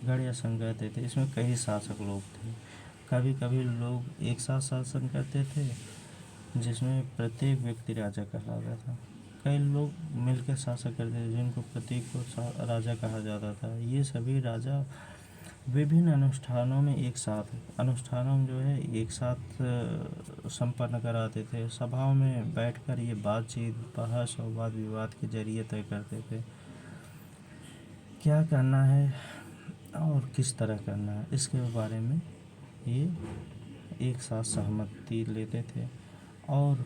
A: गढ़ या संघ कहते थे। इसमें कई शासक लोग थे। कभी कभी लोग एक साथ शासन करते थे, जिसमें प्रत्येक व्यक्ति राजा कहलाता था। कई लोग मिलकर शासन करते थे, जिनको प्रत्येक को राजा कहा जाता था। ये सभी राजा विभिन्न अनुष्ठानों में जो है एक साथ संपन्न कराते थे। सभाओं में बैठकर ये बातचीत, बहस और वाद विवाद के जरिए तय करते थे क्या करना है और किस तरह करना है। इसके बारे में ये एक साथ सहमति लेते थे और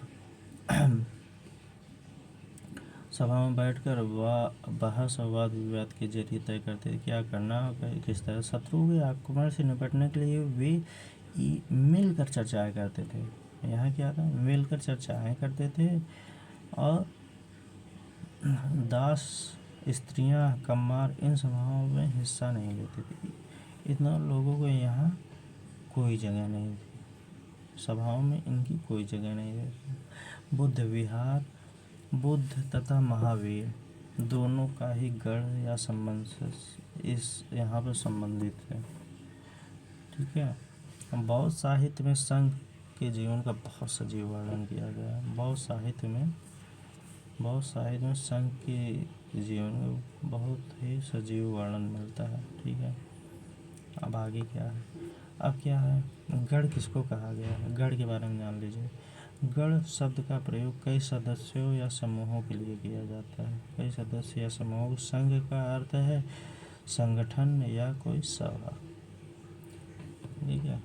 A: सभा में बैठकर बहस और वाद विवाद के जरिए तय करते थे क्या करना है, किस तरह। शत्रु के आक्रमण से निपटने के लिए वे मिलकर चर्चाएं करते थे। यहाँ क्या था, मिलकर चर्चाएं करते थे और दास स्त्रियां, कम्मार इन सभाओं में हिस्सा नहीं लेते थे। इतना लोगों को यहाँ कोई जगह नहीं थी, सभाओं में इनकी कोई जगह नहीं थी। बुद्ध विहार, बुद्ध तथा महावीर दोनों का ही गढ़ या संबंध से इस यहाँ पर संबंधित है। ठीक है। बौद्ध साहित्य में संघ के जीवन का बहुत सजीव वर्णन किया गया है। बौद्ध साहित्य में संघ के जीवन में बहुत ही सजीव वर्णन मिलता है। ठीक है। अब आगे क्या है, अब क्या है, गढ़ किसको कहा गया है, गढ़ के बारे में जान लीजिए। गढ़ शब्द का प्रयोग कई सदस्यों या समूहों के लिए किया जाता है। कई सदस्य या समूह। संघ का अर्थ है संगठन या कोई सभा। ठीक है।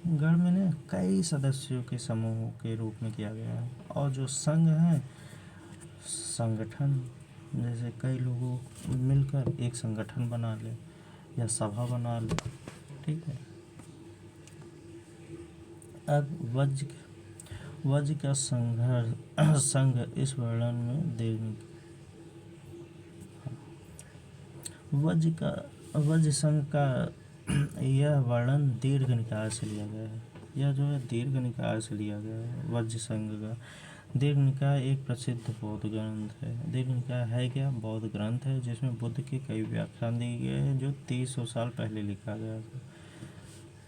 A: गढ़ में ना कई सदस्यों के समूह के रूप में किया गया है। और जो संघ है, संगठन, जैसे कई लोगों मिलकर एक संगठन बना ले या सभा बना ले। ठीक है। अब वज्र का संघ इस वर्णन में वज्र संघ का यह वर्णन दीर्घ निकाय से लिया गया है। यह जो है दीर्घ निकाय से लिया गया है वज्र संघ का। दीर्घ निकाय एक प्रसिद्ध बौद्ध ग्रंथ है। दीर्घ निकाय है क्या, बौद्ध ग्रंथ है जिसमें बुद्ध के कई व्याख्यान दिए गए हैं जो 2300 साल पहले लिखा गया था।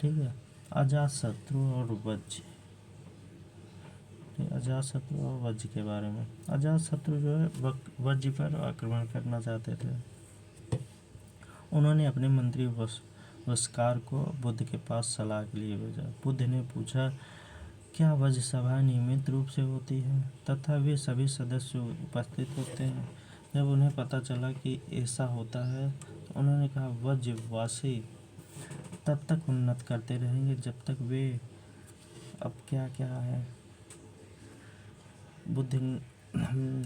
A: ठीक है। अजातशत्रु और वज्र, अजातशत्रु और वज्र के बारे में। अजातशत्रु जो है वज्र पर आक्रमण करना चाहते थे। उन्होंने अपने मंत्री वस्कार को बुद्ध के पास सलाह के लिए भेजा। बुद्ध ने पूछा, क्या वज्र सभा नियमित रूप से होती है तथा वे सभी सदस्य उपस्थित होते हैं? जब उन्हें पता चला कि ऐसा होता है तो उन्होंने कहा, वज्रवासी तब तक उन्नत करते रहेंगे जब तक वे, अब क्या क्या है, बुद्ध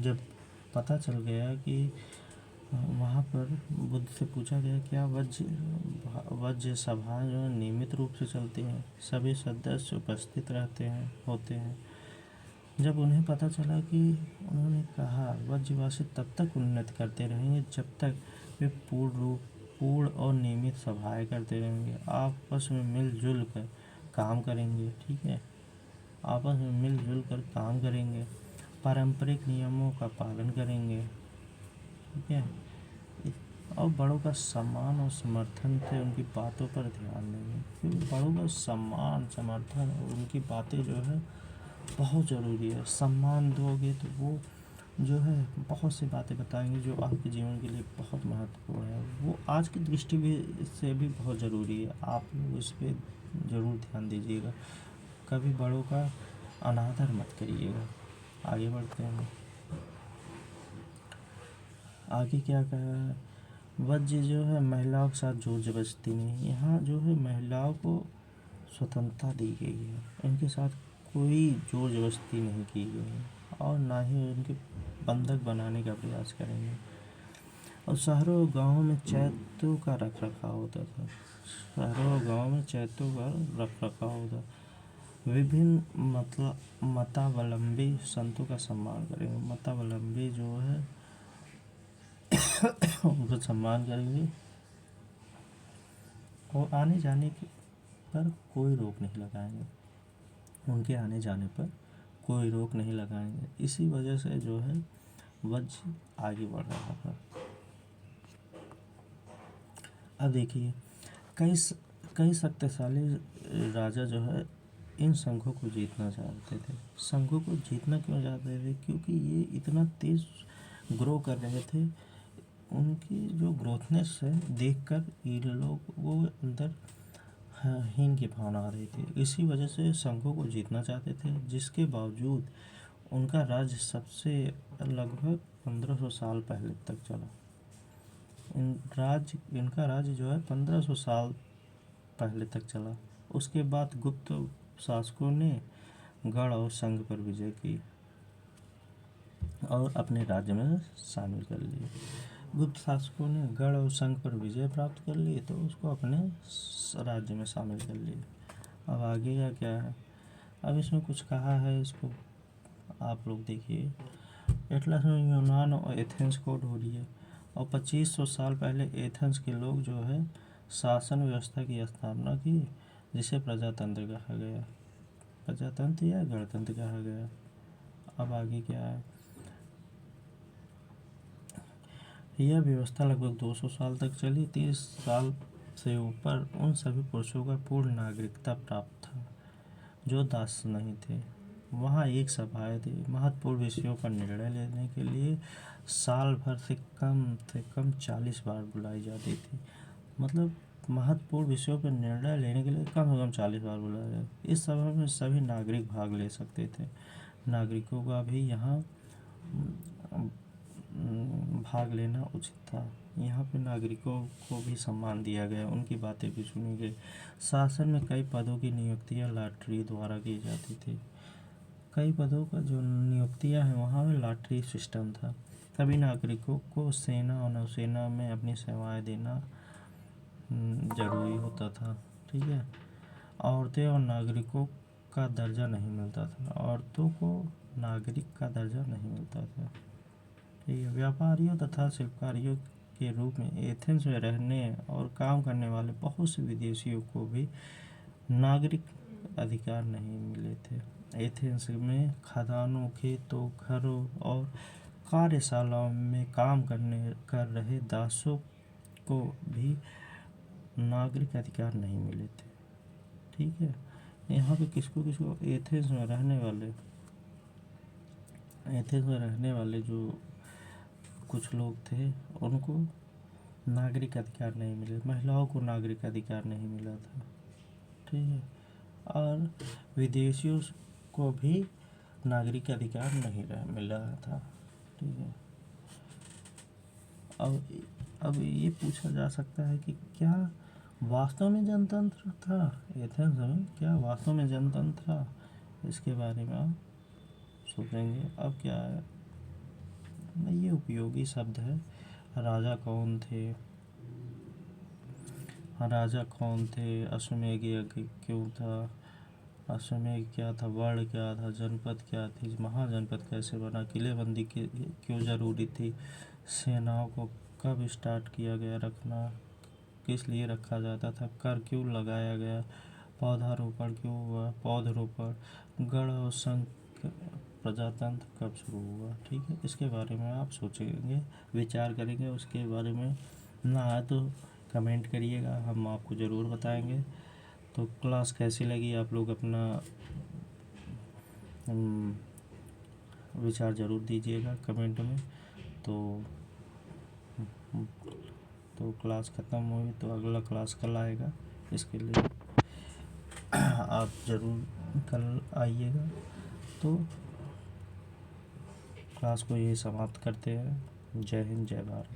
A: जब पता चल गया कि वहाँ पर बुद्ध से पूछा गया, क्या वज्र सभा जो है नियमित रूप से चलती हैं, सभी सदस्य उपस्थित होते हैं। जब उन्हें पता चला कि, उन्होंने कहा, वज्रवासी तब तक उन्नत करते रहेंगे जब तक वे पूर्ण और नियमित सभाएं करते रहेंगे, आपस में मिलजुल कर काम करेंगे। ठीक है। आपस में मिलजुल कर काम करेंगे, पारंपरिक नियमों का पालन करेंगे। ठीक है। और बड़ों का सम्मान और समर्थन से उनकी बातों पर ध्यान देंगे, क्योंकि बड़ों का सम्मान, समर्थन और उनकी बातें जो है बहुत ज़रूरी है। सम्मान दोगे तो वो जो है बहुत सी बातें बताएंगे जो आपके जीवन के लिए बहुत महत्वपूर्ण है। वो आज की दृष्टि भी से भी बहुत ज़रूरी है। आप लोग इस पर ज़रूर ध्यान दीजिएगा। कभी बड़ों का अनादर मत करिएगा। आगे बढ़ते हैं। आगे क्या कहा है, वज्र जो है महिलाओं के साथ जोर जबरदस्ती नहीं। यहाँ जो है महिलाओं को स्वतंत्रता दी गई है, इनके साथ कोई जोर जबरदस्ती नहीं की गई है और ना ही उनके बंधक बनाने का प्रयास करेंगे। और शहरों और गाँवों में चैत्यों का रख रखाव होता था। शहरों और गाँवों में चैत्यों का रख रखाव होता। विभिन्न मतावलंबी संतों का सम्मान करेंगे। मतावलंबी जो है उनका सम्मान करेंगे और आने जाने पर कोई रोक नहीं लगाएंगे। उनके आने जाने पर कोई रोक नहीं लगाएंगे। इसी वजह से जो है वज्र आगे बढ़ रहा था। अब देखिए, कई शक्तिशाली राजा जो है इन संघों को जीतना चाहते थे। संघों को जीतना क्यों चाहते थे? क्योंकि ये इतना तेज ग्रो कर रहे थे। उनकी जो ग्रोथनेस है देखकर ये लोग वो अंदर हीन की भावना आ रही थी। इसी वजह से संघों को जीतना चाहते थे, जिसके बावजूद उनका राज्य सबसे लगभग 1500 साल पहले तक चला। इनका राज्य जो है 1500 साल पहले तक चला। उसके बाद गुप्त शासकों ने गढ़ और संघ पर विजय की और अपने राज्य में शामिल कर लिए। गुप्त शासकों ने गढ़ और संघ पर विजय प्राप्त कर ली तो उसको अपने राज्य में शामिल कर लिया। अब आगे क्या है, अब इसमें कुछ कहा है, इसको आप लोग देखिए। एटलस में यूनान और एथेंस को ढूंढी है। और 2500 साल पहले एथेंस के लोग जो है शासन व्यवस्था की स्थापना की, जिसे प्रजातंत्र कहा गया। प्रजातंत्र या गणतंत्र कहा गया। अब आगे क्या है, यह व्यवस्था लगभग 200 साल तक चली। 30 साल से ऊपर उन सभी पुरुषों का पूर्ण नागरिकता प्राप्त था जो दास नहीं थे। वहाँ एक सभाएं थी, महत्वपूर्ण विषयों पर निर्णय लेने के लिए साल भर से कम 40 बार बुलाई जाती थी। मतलब महत्वपूर्ण विषयों पर निर्णय लेने के लिए कम से कम 40 बार बुलाया जाता। इस सभा में सभी नागरिक भाग ले सकते थे। नागरिकों का भी यहाँ भाग लेना उचित था। यहाँ पे नागरिकों को भी सम्मान दिया गया, उनकी बातें भी सुनी गई। शासन में कई पदों की नियुक्तियाँ लॉटरी द्वारा की जाती थी। कई पदों का जो नियुक्तियाँ हैं वहाँ में लॉटरी सिस्टम था। सभी नागरिकों को सेना और नौसेना में अपनी सेवाएं देना जरूरी होता था। ठीक है। औरतें और नागरिकों का दर्जा नहीं मिलता था। औरतों को नागरिक का दर्जा नहीं मिलता था। ठीक है। व्यापारियों तथा शिल्पकारियों के रूप में एथेंस में रहने और काम करने वाले बहुत से विदेशियों को भी नागरिक अधिकार नहीं मिले थे। एथेंस में खदानों, खेतों, घरों और कार्यशालाओं में काम कर रहे दासों को भी नागरिक अधिकार नहीं मिले थे। ठीक है। यहाँ पे किसको किसको एथेंस में रहने वाले जो कुछ लोग थे उनको नागरिक अधिकार नहीं मिले। महिलाओं को नागरिक अधिकार नहीं मिला था। ठीक है। और विदेशियों को भी नागरिक अधिकार नहीं मिल रहा था। ठीक है। अब ये पूछा जा सकता है कि क्या वास्तव में जनतंत्र था एथेंस में? क्या वास्तव में जनतंत्र था? इसके बारे में आप सोचेंगे। अब क्या है, ये उपयोगी शब्द है। राजा कौन थे? अश्वमेध यज्ञ क्यों था? अश्वमेध क्या था? वर्ण क्या था? जनपद क्या थी? महाजनपद कैसे बना? किलेबंदी क्यों जरूरी थी? सेनाओं को कब स्टार्ट किया गया रखना? किस लिए रखा जाता था? कर क्यों लगाया गया? पौधारोपण क्यों हुआ? पौधरोपण, गढ़ और संघ प्रजातंत्र कब शुरू हुआ? ठीक है। इसके बारे में आप सोचेंगे, विचार करेंगे। उसके बारे में ना आए तो कमेंट करिएगा, हम आपको ज़रूर बताएंगे। तो क्लास कैसी लगी आप लोग अपना विचार ज़रूर दीजिएगा कमेंट में। तो क्लास ख़त्म हुई तो अगला क्लास कल आएगा, इसके लिए आप ज़रूर कल आइएगा। तो क्लास को यही समाप्त करते हैं। जय हिंद, जय भारत।